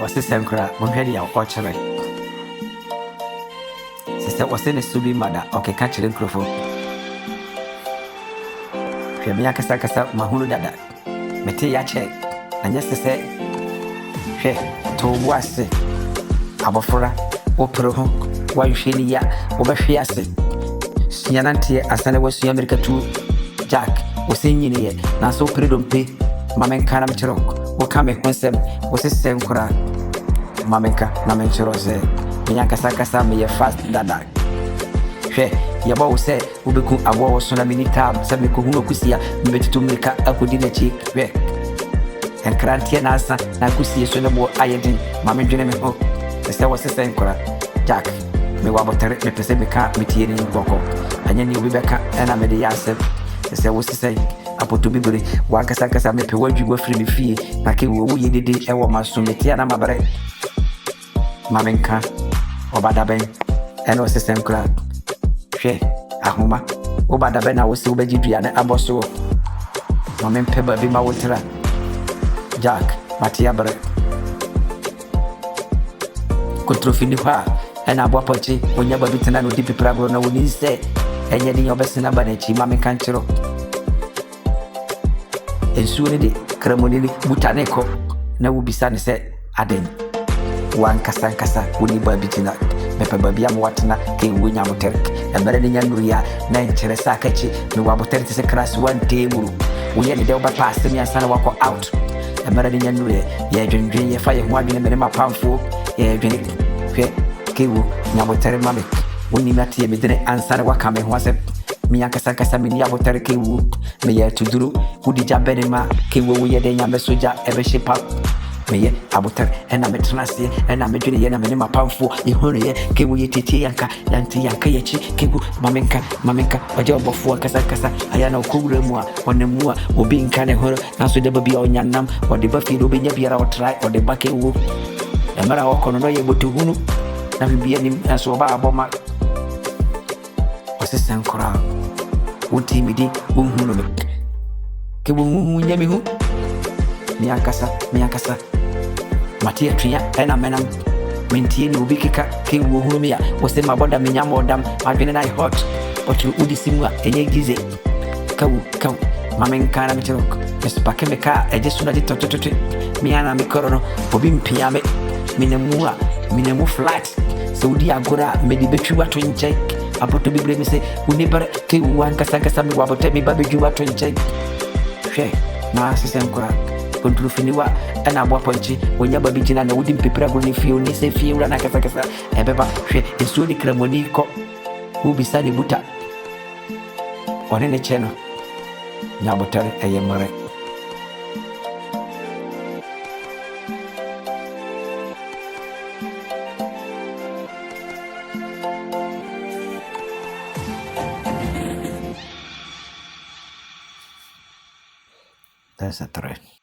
ɔsesɛ nkora monhwɛ deɛ ɔkyerɛ sɛ ɔsɛ ne so bi ma da ɔkeka kyerɛ nkurɔfoɔ hwɛ me akasakasa mahunu dada mete yɛakyɛ na nyɛ sɛ sɛ hwɛ too bo ase abɔfra wopere ho woanhwɛ ne yia wobɛhwe ase sua nanteɛ asane wasua mmirikatu Jack wɔsɛ nyiniɛ nanso wopere dompe ma menka na mekyerɛ woka me ho nsɛm wosesɛ nkora ma menka na menkyerɛ sɛ menya akasakasa meyɛ fast dada hwɛ yɛbɔ wo sɛ wobɛku aboa wɔ so na meni tab sɛ mekɔhunu akusia mebɛtutu mmirika akɔdi n'akyi hwɛ nkranteɛ naasa na akusie so ne boɔ ayɛ den ma medwene me ho sɛ wɔsesɛ nkora Jack mewɔ abɔtare mepɛ sɛ meka metie ne nkɔkɔ anyɛ ne obi bɛka ɛna mede yɛ asɛm sɛ wosesɛ apoto bibire wankasakasa mepɛ wadwi wafiri me fie na ke wo woyɛ dede ɛwɔ maso metia na mabrɛ ma menka ɔbada bɛn ɛna ɔsesɛ nkora hwɛ ahoma wobada bɛn na wosɛ wobɛgye duane abɔ so ma mempɛ baabi ma wotra Jack mate abrɛ kontrofi ni hɔ a ɛna aboa pɔkye onya baabi tena na ɔdi pipira agorɔ na wɔni sɛ ɛnyɛ ne yɛ ɔbɛsena ba n'akyi ma menka nkyerɛ nsuo ne de kramoni ne buta ne kɔ na wobisa ne sɛ aden wankasankasa woni baabi tena mepɛ baabi ama watena ke wo nya motere ɛmɛrɛ ne nya nuria na nkyerɛ sɛ akakyi me wɔ abotere te sɛ kras wantee muru woyɛ ne dɛ wobɛpa asɛm yɛnsa na wakɔ out ɛmɛrɛ ne nya nuria yɛdwendwen yɛfa yɛ ho adwene mene mapamfoɔ yɛdwene hwɛ ke wo nya motere ma me wonim ateɛ medene ansa na waka me ho asɛm menya kasakasa meni abotere ke wo meyɛ atuduro wodi gya bɛne ma ke wo woyɛ dɛ nyame sogya ɛbɛhye pap meyɛ abotere ɛna metena aseɛ ɛna medwene yɛ na mene mapamfoɔ yɛhɔreyɛ ke wo yɛtetie yanka yɛnte yanka yɛkyi ke wo mamenka ɔgye ɔbɔfoɔ kasakasa ayɛ na ɔkɔwura mu a ɔne mu a obi nka ne horo nanso dɛ ba bi a ɔnya nam ɔde ba fie no wobɛnya biara ɔtrae ɔde ba ke wo ɛmɛrɛ a wɔkɔ no no ɔyɛ botohunu na bibia nim nanso ɔba abɔma ɔsesɛ nkora wotie medi wohunu me ke wohuhu nyɛ me hu meankasa mate atua ɛna mɛnam mentie ne obi keka ke wohunu me a wɔsɛ mabɔda menya mɔdam adwene na hot ɔkyerɛ wodi si mu a ɛnyɛ gize kawu ma menka na mekyerɛ mesopake me ka a ɛgye so na gye tɔtɔtɔtɔ mea na mekɔrɔ no obi mpia me menamu flat sɛ wodi agorɔ a mede bɛtwi wato nkyɛn apoto bibire mi sɛ woni bare ke wankasakasa me wɔ abɔtɛ me ba bɛdwi wato nkyɛn hwɛ na sesɛ nkora kontrofi ni wa ɛna aboa pɔnkye wonya ba bi gyina na wodi mpepira agorɔ ne fie oni sɛ fie wura na kasakasa ɛbɛba hwɛ nsuo ne kramoni kɔ wobisa ne buta ɔne ne kyɛ no nya abɔtare ɛyɛ mmerɛ That's a threat.